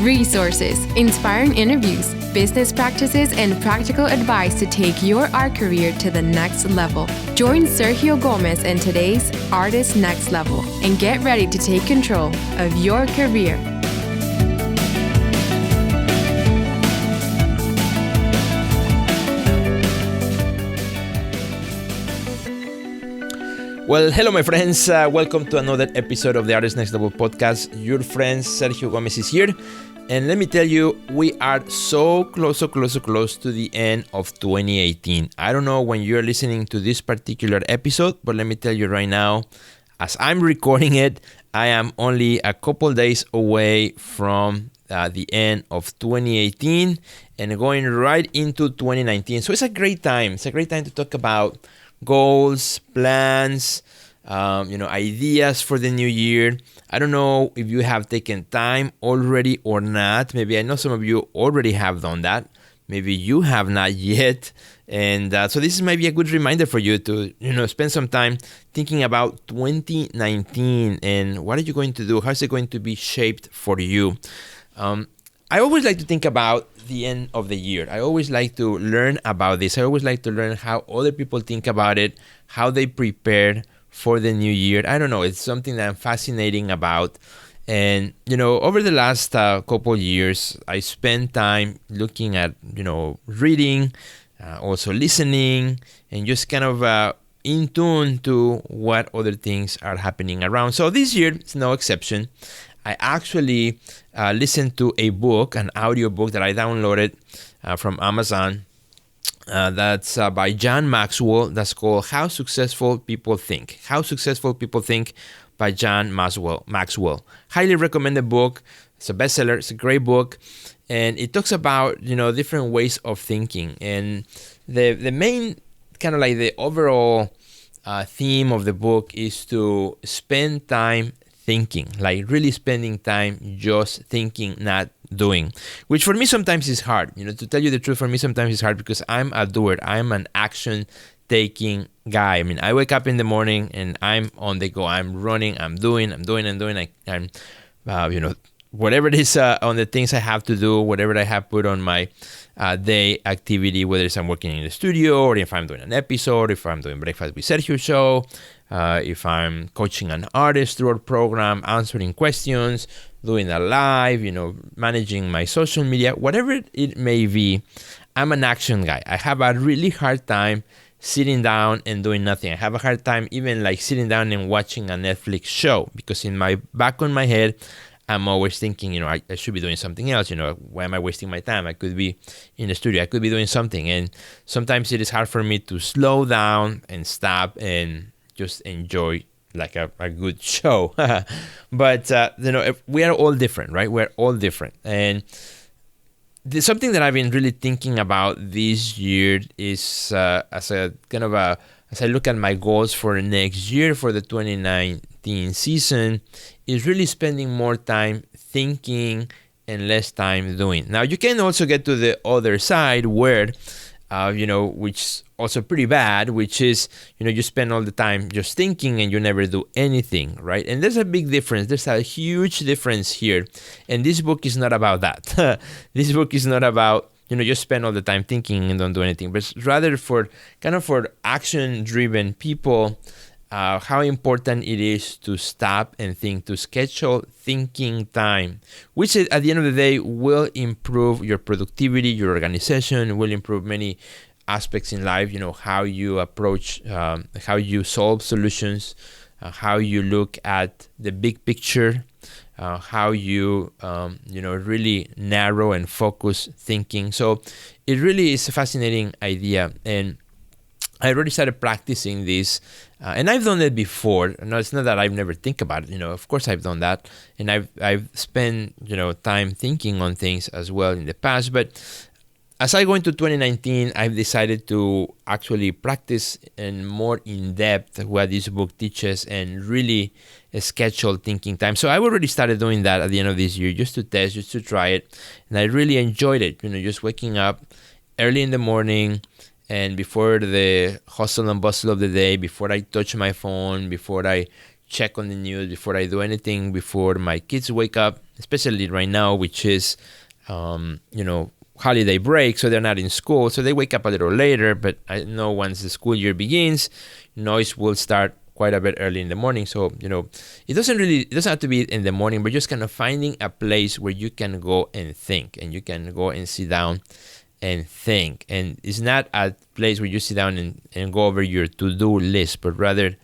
Resources, inspiring interviews, business practices, and practical advice to take your art career to the next level. Join Sergio Gomez in today's Artist Next Level and get ready to take control of your career. Well, hello, my friends. Welcome to another episode of the Artist Next Level podcast. Your friend Sergio Gomez is here. And let me tell you, we are so close to the end of 2018. I don't know when you're listening to this particular episode, but let me tell you right now, as I'm recording it, I am only a couple days away from the end of 2018 and going right into 2019. So it's a great time. It's a great time to talk about goals, plans, ideas for the new year. I don't know if you have taken time already or not. Maybe I know some of you already have done that. Maybe you have not yet. And so this might be a good reminder for you to, spend some time thinking about 2019 and what are you going to do? How's it going to be shaped for you? I always like to think about the end of the year. I always like to learn about this. I always like to learn how other people think about it, how they prepare for the new year. I don't know. It's something that I'm fascinating about. And, over the last couple years, I spent time looking at, reading, also listening, and just kind of in tune to what other things are happening around. So this year is no exception. I actually listened to a book, an audio book that I downloaded from Amazon. That's by John Maxwell. That's called How Successful People Think. How Successful People Think by John Maxwell. Highly recommend the book. It's a bestseller. It's a great book. And it talks about, different ways of thinking. And the main kind of like the overall theme of the book is to spend time thinking, like really spending time just thinking, not doing, which for me sometimes is hard. To tell you the truth, for me sometimes it's hard because I'm a doer. I'm an action-taking guy. I mean, I wake up in the morning and I'm on the go. I'm running. I'm doing. I'm whatever it is on the things I have to do, whatever I have put on my day activity, whether it's I'm working in the studio or if I'm doing an episode, if I'm doing Breakfast with Sergio show, if I'm coaching an artist through a program, answering questions, doing a live, managing my social media, whatever it may be, I'm an action guy. I have a really hard time sitting down and doing nothing. I have a hard time even like sitting down and watching a Netflix show because in my back on my head, I'm always thinking, I should be doing something else. Why am I wasting my time? I could be in the studio. I could be doing something. And sometimes it is hard for me to slow down and stop and just enjoy like a good show. But, we are all different, right? We're all different. And there's something that I've been really thinking about this year is as I look at my goals for next year, for the 2019 season, is really spending more time thinking and less time doing. Now, you can also get to the other side where, which is also pretty bad, which is, you spend all the time just thinking and you never do anything, right? And there's a big difference. There's a huge difference here. And this book is not about that. This book is not about, just spend all the time thinking and don't do anything, but rather for action-driven people, how important it is to stop and think, to schedule thinking time, which at the end of the day will improve your productivity, your organization, will improve many aspects in life, how you approach, how you solve solutions, how you look at the big picture, how you, really narrow and focus thinking. So it really is a fascinating idea. And I already started practicing this, and I've done it before. No, it's not that I've never think about it. Of course I've done that, and I've spent time thinking on things as well in the past. But as I go into 2019, I've decided to actually practice and more in depth what this book teaches and really schedule thinking time. So I've already started doing that at the end of this year, just to test, just to try it, and I really enjoyed it. Just waking up early in the morning. And before the hustle and bustle of the day, before I touch my phone, before I check on the news before I do anything before my kids wake up, especially right now, which is, holiday break, so they're not in school, so they wake up a little later. But I know once the school year begins, noise will start quite a bit early in the morning. So it doesn't have to be in the morning, but just kind of finding a place where you can go and think, and you can go and sit down and think. And it's not a place where you sit down and go over your to-do list, but rather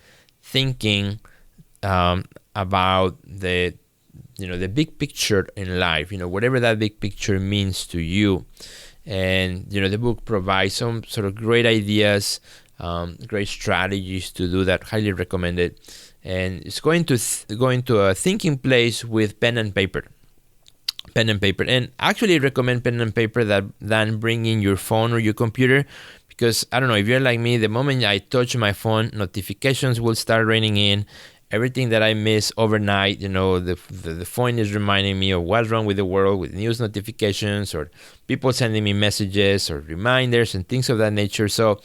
thinking about the big picture in life, whatever that big picture means to you. And, the book provides some sort of great ideas, great strategies to do that. Highly recommend it. And it's going to a thinking place with pen and paper. And actually recommend pen and paper than bringing your phone or your computer, because I don't know, if you're like me, the moment I touch my phone, notifications will start raining in. Everything that I miss overnight, the phone is reminding me of what's wrong with the world, with news notifications or people sending me messages or reminders and things of that nature. So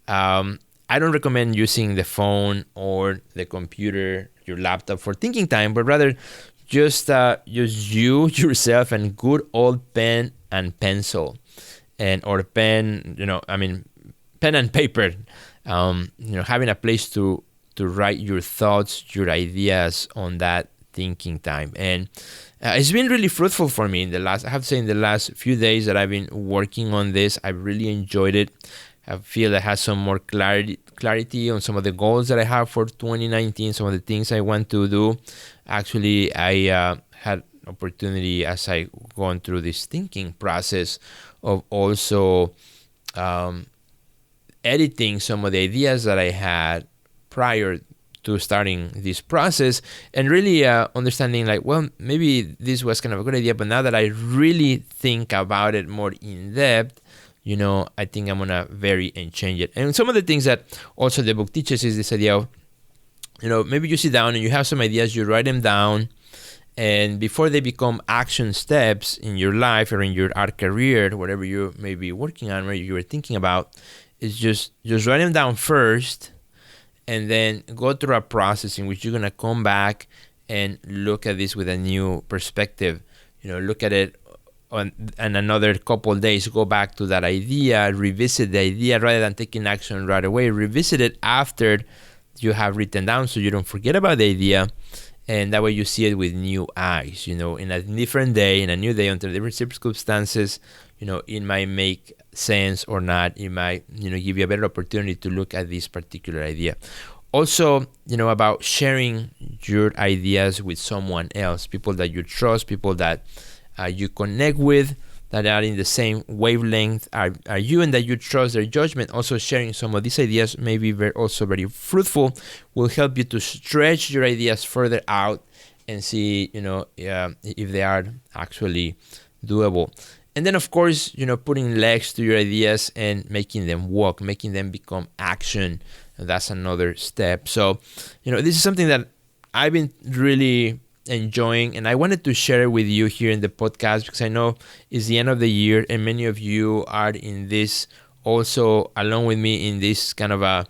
I don't recommend using the phone or the computer, your laptop for thinking time, but rather just use yourself and good old pen and pencil, or pen, pen and paper. Having a place to write your thoughts, your ideas on that thinking time. And it's been really fruitful for me in the last few days that I've been working on this. I've really enjoyed it. I feel I have some more clarity on some of the goals that I have for 2019, some of the things I want to do. Actually, I had opportunity as I gone through this thinking process of also editing some of the ideas that I had prior to starting this process, and really understanding maybe this was kind of a good idea, but now that I really think about it more in depth, I think I'm gonna vary and change it. And some of the things that also the book teaches is this idea of, maybe you sit down and you have some ideas, you write them down, and before they become action steps in your life or in your art career, whatever you may be working on, where you were thinking about, is just write them down first, and then go through a process in which you're going to come back and look at this with a new perspective. Look at it on another couple of days, go back to that idea, revisit the idea rather than taking action right away. Revisit it after you have written down so you don't forget about the idea. And that way you see it with new eyes, in a different day, in a new day, under different circumstances. It might make sense or not. It might, give you a better opportunity to look at this particular idea. Also, about sharing your ideas with someone else, people that you trust, people that you connect with, that are in the same wavelength are you, and that you trust their judgment. Also, sharing some of these ideas may be also very fruitful, will help you to stretch your ideas further out and see, if they are actually doable. And then, of course, putting legs to your ideas and making them walk, making them become action. That's another step. So, this is something that I've been really enjoying, and I wanted to share it with you here in the podcast, because I know it's the end of the year and many of you are in this also along with me in this kind of a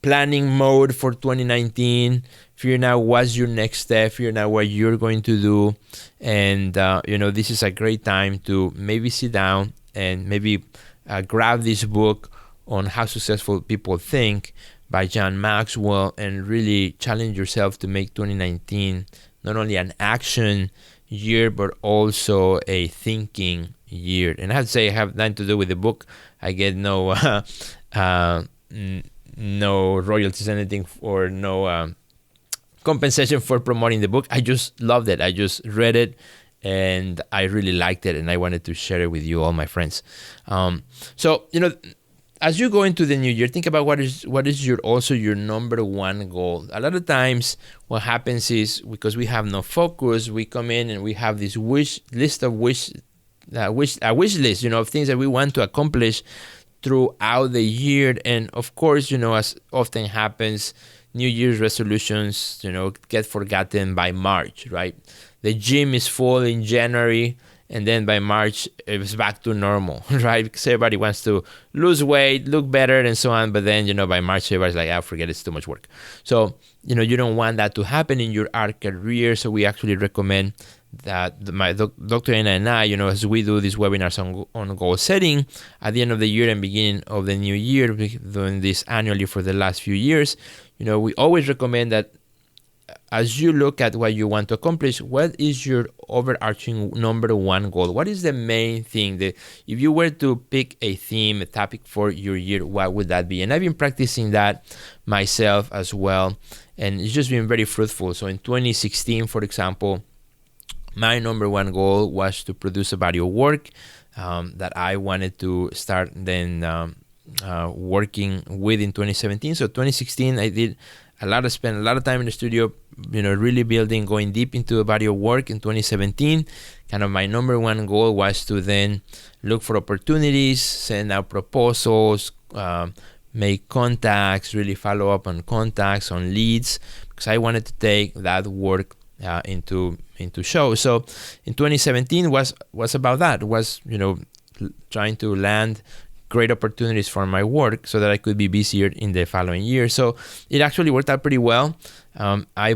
planning mode for 2019. Figuring out what's your next step, figuring out what you're going to do. And, this is a great time to maybe sit down and maybe grab this book on How Successful People Think by John Maxwell, and really challenge yourself to make 2019 not only an action year, but also a thinking year. And I have to say, I have nothing to do with the book. I get no royalties, anything, or no compensation for promoting the book. I just loved it. I just read it and I really liked it, and I wanted to share it with you, all my friends. So, as you go into the new year, think about what is your number one goal. A lot of times what happens is, because we have no focus, we come in and we have this wish list of wish list, of things that we want to accomplish throughout the year. And of course, as often happens, New Year's resolutions, get forgotten by March, right? The gym is full in January, and then by March it was back to normal, right? Because everybody wants to lose weight, look better, and so on. But then, by March everybody's like, forget it, it's too much work. So, you don't want that to happen in your art career. So we actually recommend that my Dr. Anna and I, as we do these webinars on goal setting at the end of the year and beginning of the new year, we're doing this annually for the last few years. We always recommend that as you look at what you want to accomplish, what is your overarching number one goal? What is the main thing that if you were to pick a theme, a topic for your year, what would that be? And I've been practicing that myself as well, and it's just been very fruitful. So in 2016, for example, my number one goal was to produce a body of work that I wanted to start then working with in 2017. So 2016, I did spent a lot of time in the studio, really building, going deep into a body of work. In 2017, kind of my number one goal was to then look for opportunities, send out proposals, make contacts, really follow up on contacts, on leads, because I wanted to take that work into shows. So in 2017 was about that. Was trying to land great opportunities for my work so that I could be busier in the following year. So it actually worked out pretty well. I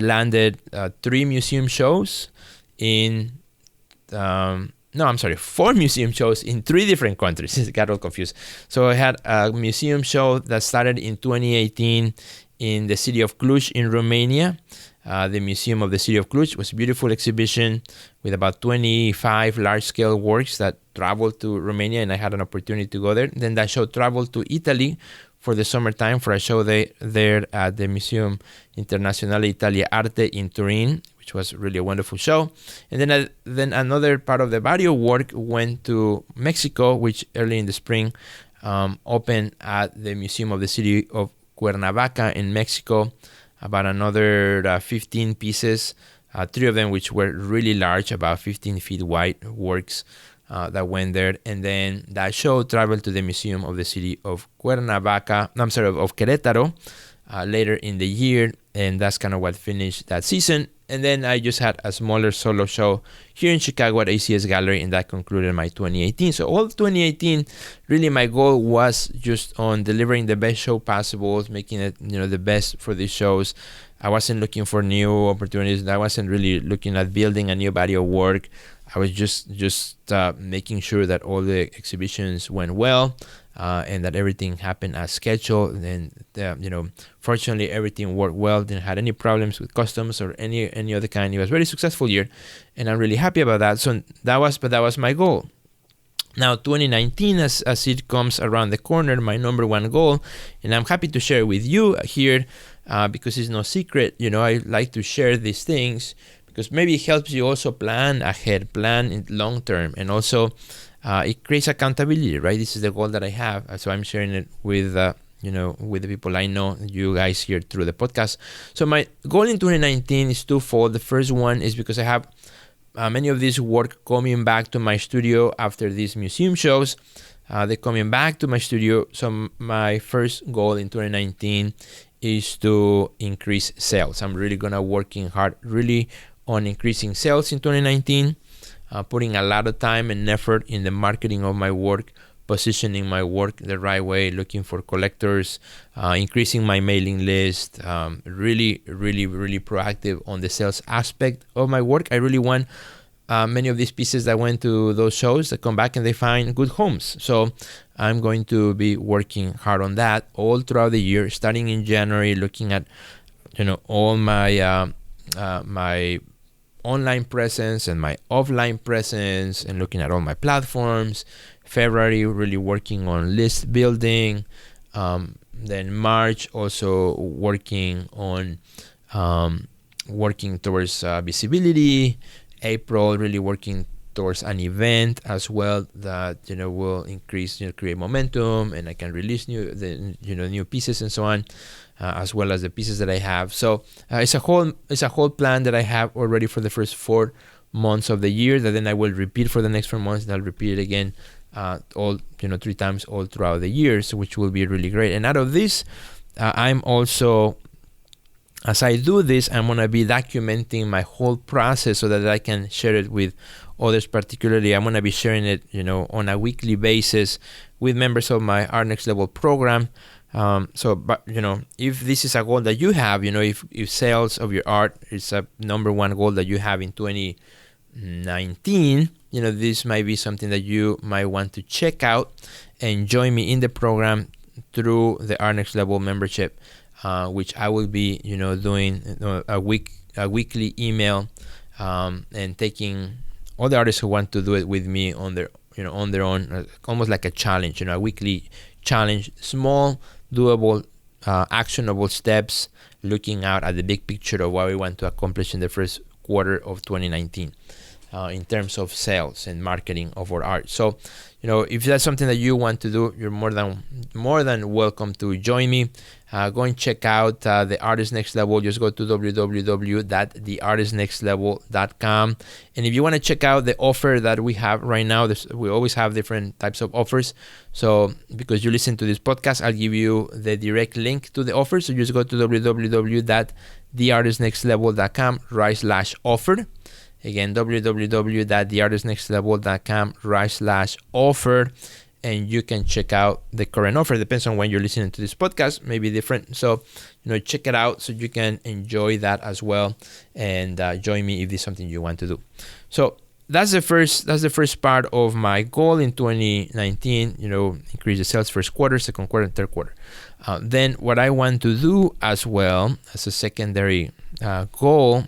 landed 4 museum shows in 3 different countries. Got all confused. So I had a museum show that started in 2018 in the city of Cluj in Romania. The Museum of the City of Cluj was a beautiful exhibition with about 25 large-scale works that traveled to Romania, and I had an opportunity to go there. Then that show traveled to Italy for the summertime for a show there at the Museum Internazionale Italia Arte in Turin, which was really a wonderful show. And then another part of the body of work went to Mexico, which early in the spring opened at the Museum of the City of Cuernavaca in Mexico. About another 15 pieces, 3 of them which were really large, about 15 feet wide works that went there. And then that show traveled to the Museum of the City of Querétaro later in the year. And that's kind of what finished that season. And then I just had a smaller solo show here in Chicago at ACS Gallery, and that concluded my 2018. So all 2018, really my goal was just on delivering the best show possible, making it the best for these shows. I wasn't looking for new opportunities. I wasn't really looking at building a new body of work. I was just making sure that all the exhibitions went well. And that everything happened as scheduled. And fortunately, everything worked well. Didn't have any problems with customs or any other kind. It was a very successful year, and I'm really happy about that. So that was my goal. Now, 2019, as it comes around the corner, my number one goal, and I'm happy to share with you here because it's no secret. I like to share these things because maybe it helps you also plan ahead, plan in long term, and also it creates accountability, right? This is the goal that I have, so I'm sharing it with with the people I know, you guys here through the podcast. So my goal in 2019 is twofold. The first one is because I have many of this work coming back to my studio after these museum shows. They're coming back to my studio. So my first goal in 2019 is to increase sales. I'm really gonna working hard really on increasing sales in 2019. Putting a lot of time and effort in the marketing of my work, positioning my work the right way, looking for collectors, increasing my mailing list, really proactive on the sales aspect of my work. I really want many of these pieces that went to those shows that come back and they find good homes. So I'm going to be working hard on that all throughout the year, starting in January, looking at all my my online presence and my offline presence, and looking at all my platforms. February, really working on list building. Then March, also working on working towards visibility. April, really working towards an event as well that will increase, create momentum, and I can release new pieces and so on. As well as the pieces that I have. So it's a whole plan that I have already for the first 4 months of the year that then I will repeat for the next 4 months, and I'll repeat it again all 3 times all throughout the year, so which will be really great. And out of this, I'm also, as I do this, I'm going to be documenting my whole process so that I can share it with others particularly, I'm going to be sharing it, on a weekly basis with members of my Art Next Level program. But if this is a goal that you have, if sales of your art is a number one goal that you have in 2019, this might be something that you might want to check out and join me in the program through the Art Next Level membership, which I will be, doing a weekly email, and taking all the artists who want to do it with me on their own, almost like a challenge, a weekly challenge, small, doable, actionable steps, looking out at the big picture of what we want to accomplish in the first quarter of 2019. In terms of sales and marketing of our art. So, if that's something that you want to do, you're more than welcome to join me. Go and check out the Artist Next Level. Just go to www.theartistnextlevel.com. And if you want to check out the offer that we have right now, we always have different types of offers. So, because you listen to this podcast, I'll give you the direct link to the offer. So just go to www.theartistnextlevel.com/offer. Again, www.theartistnextlevel.com/offer, and you can check out the current offer. Depends on when you're listening to this podcast, maybe different. So, check it out so you can enjoy that as well, and join me if this is something you want to do. So that's the first part of my goal in 2019. Increase the sales first quarter, second quarter, and third quarter. Then what I want to do as well as a secondary goal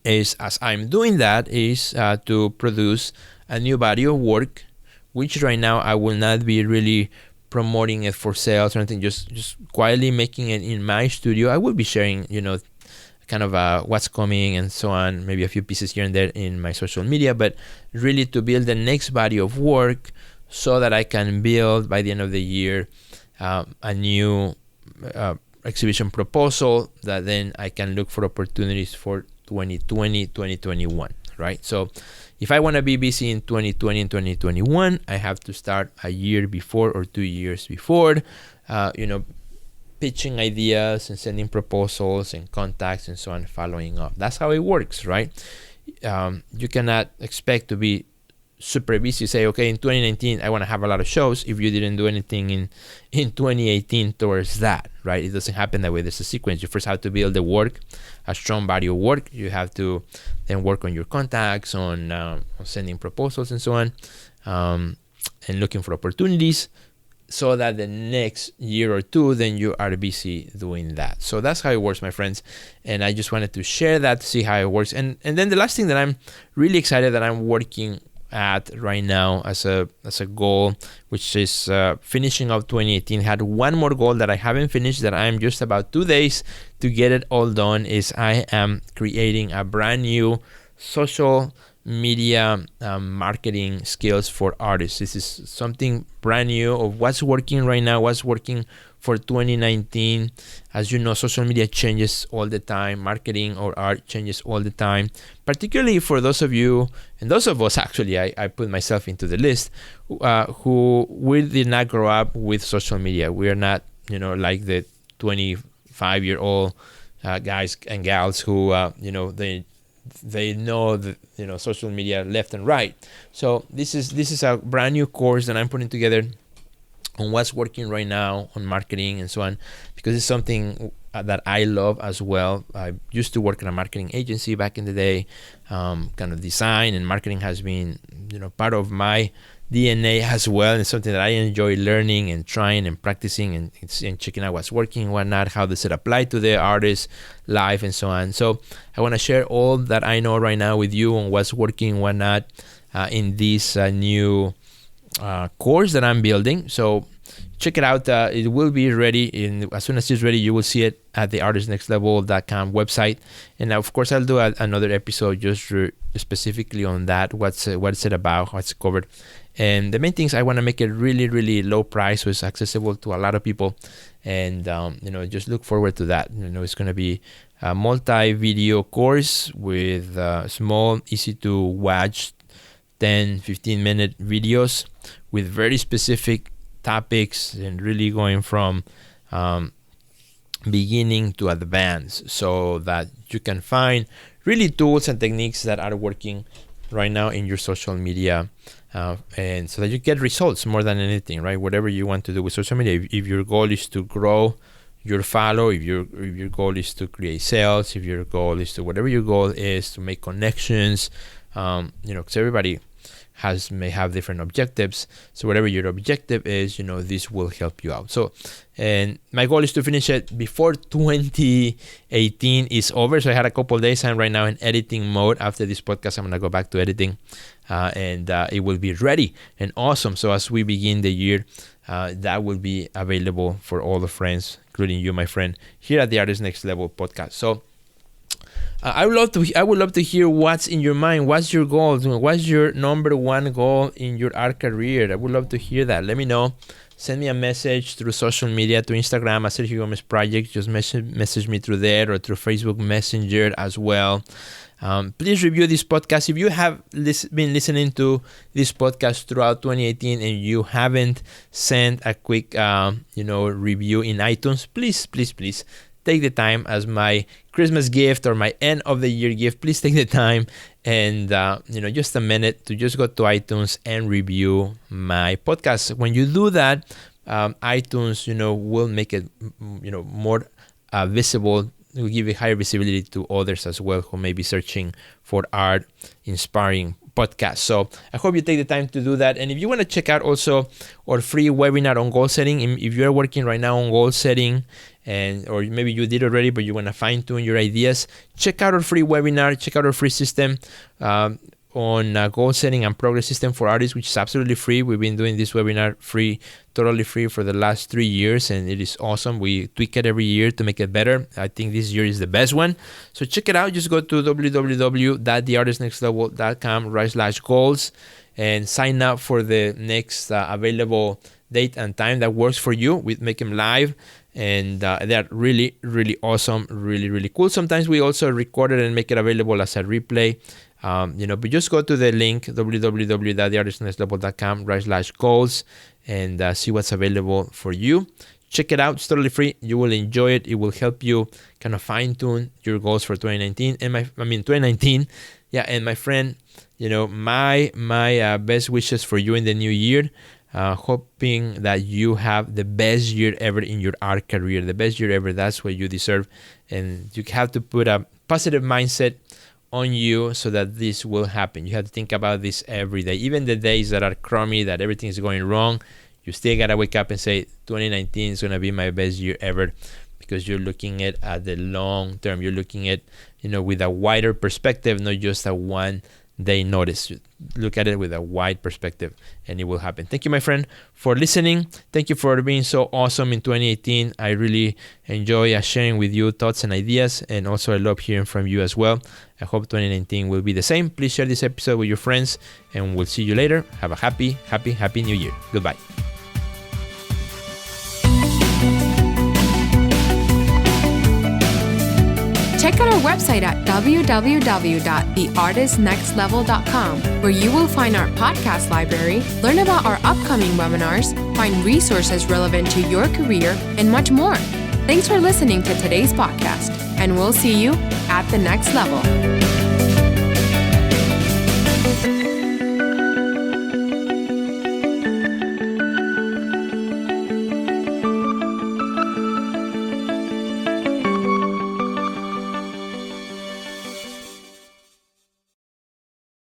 is, as I'm doing that, is to produce a new body of work, which right now I will not be really promoting it for sales or anything, just quietly making it in my studio. I will be sharing, kind of what's coming and so on, maybe a few pieces here and there in my social media, but really to build the next body of work so that I can build by the end of the year a new exhibition proposal that then I can look for opportunities for 2020, 2021, right? So if I want to be busy in 2020 and 2021, I have to start a year before or 2 years before, pitching ideas and sending proposals and contacts and so on, following up. That's how it works, right? You cannot expect to be super busy. Say, okay, in 2019, I want to have a lot of shows if you didn't do anything in 2018 towards that, right? It doesn't happen that way. There's a sequence. You first have to build the work, a strong body of work. You have to then work on your contacts, on sending proposals and so on, and looking for opportunities, so that the next year or two, then you are busy doing that. So that's how it works, my friends. And I just wanted to share that to see how it works. And then the last thing that I'm really excited that I'm working at right now as a goal, which is finishing up 2018. Had one more goal that I haven't finished, that I'm just about 2 days to get it all done, is I am creating a brand new social media marketing skills for artists. This is something brand new of what's working right now, what's working for 2019. As you know, social media changes all the time. Marketing or art changes all the time, particularly for those of you, and those of us actually, I put myself into the list, who we did not grow up with social media. We are not, like the 25-year-old guys and gals who, they know the social media left and right. So this is a brand new course that I'm putting together on what's working right now on marketing and so on, because it's something that I love as well. I used to work in a marketing agency back in the day. Kind of design and marketing has been part of my DNA as well. It's something that I enjoy learning and trying and practicing and checking out what's working, whatnot, how does it apply to the artist's life and so on. So I want to share all that I know right now with you on what's working, whatnot, in this new course that I'm building. So check it out. It will be ready as soon as it's ready. You will see it at the artistnextlevel.com website. And of course, I'll do another episode just specifically on that. What's it about? What's covered? And the main things, I want to make it really, really low price, so it's accessible to a lot of people. And just look forward to that. It's going to be a multi-video course with small, easy to watch 10-15 minute videos with very specific topics, and really going from beginning to advanced, so that you can find really tools and techniques that are working right now in your social media, and so that you get results more than anything, right? Whatever you want to do with social media. If your goal is to grow your follow, if your goal is to create sales, if your goal is to, whatever your goal is, to make connections, because everybody may have different objectives. So whatever your objective is, this will help you out. So, and my goal is to finish it before 2018 is over. So I had a couple of days. I'm right now in editing mode. After this podcast, I'm going to go back to editing, and it will be ready and awesome. So as we begin the year, that will be available for all the friends, including you, my friend, here at the Artist Next Level podcast. So I would love to hear what's in your mind. What's your goal? What's your number one goal in your art career? I would love to hear that. Let me know. Send me a message through social media, to Instagram at Sergio Gomez Project. Just message me through there, or through Facebook Messenger as well. Please review this podcast. If you have been listening to this podcast throughout 2018 and you haven't sent a quick review in iTunes, please take the time as my Christmas gift or my end of the year gift. Please take the time and just a minute to just go to iTunes and review my podcast. When you do that, iTunes will make it more visible. It will give you higher visibility to others as well who may be searching for art inspiring podcast. So I hope you take the time to do that. And if you want to check out also our free webinar on goal setting, if you're working right now on goal setting, or maybe you did already, but you want to fine tune your ideas, check out our free webinar, check out our free system on goal setting and progress system for artists, which is absolutely free. We've been doing this webinar totally free for the last 3 years, and it is awesome. We tweak it every year to make it better. I think this year is the best one. So check it out. Just go to www.theartistnextlevel.com/goals and sign up for the next available date and time that works for you. We make them live, and they're really, really awesome, really, really cool. Sometimes we also record it and make it available as a replay. But just go to the link www.theartistnextlevel.com/goals and see what's available for you. Check it out. It's totally free. You will enjoy it. It will help you kind of fine tune your goals for 2019. 2019. Yeah. And my friend, my best wishes for you in the new year. Hoping that you have the best year ever in your art career, the best year ever. That's what you deserve. And you have to put a positive mindset on you so that this will happen. You have to think about this every day. Even the days that are crummy, that everything is going wrong, you still got to wake up and say, 2019 is going to be my best year ever, because you're looking at the long term. You're looking at, with a wider perspective, not just a one-day notice. You look at it with a wide perspective, and it will happen. Thank you, my friend, for listening. Thank you for being so awesome in 2018. I really enjoy sharing with you thoughts and ideas, and also I love hearing from you as well. I hope 2019 will be the same. Please share this episode with your friends, and we'll see you later. Have a happy, happy, happy new year. Goodbye. Check out our website at www.theartistnextlevel.com, where you will find our podcast library, learn about our upcoming webinars, find resources relevant to your career, and much more. Thanks for listening to today's podcast, and we'll see you at the next level.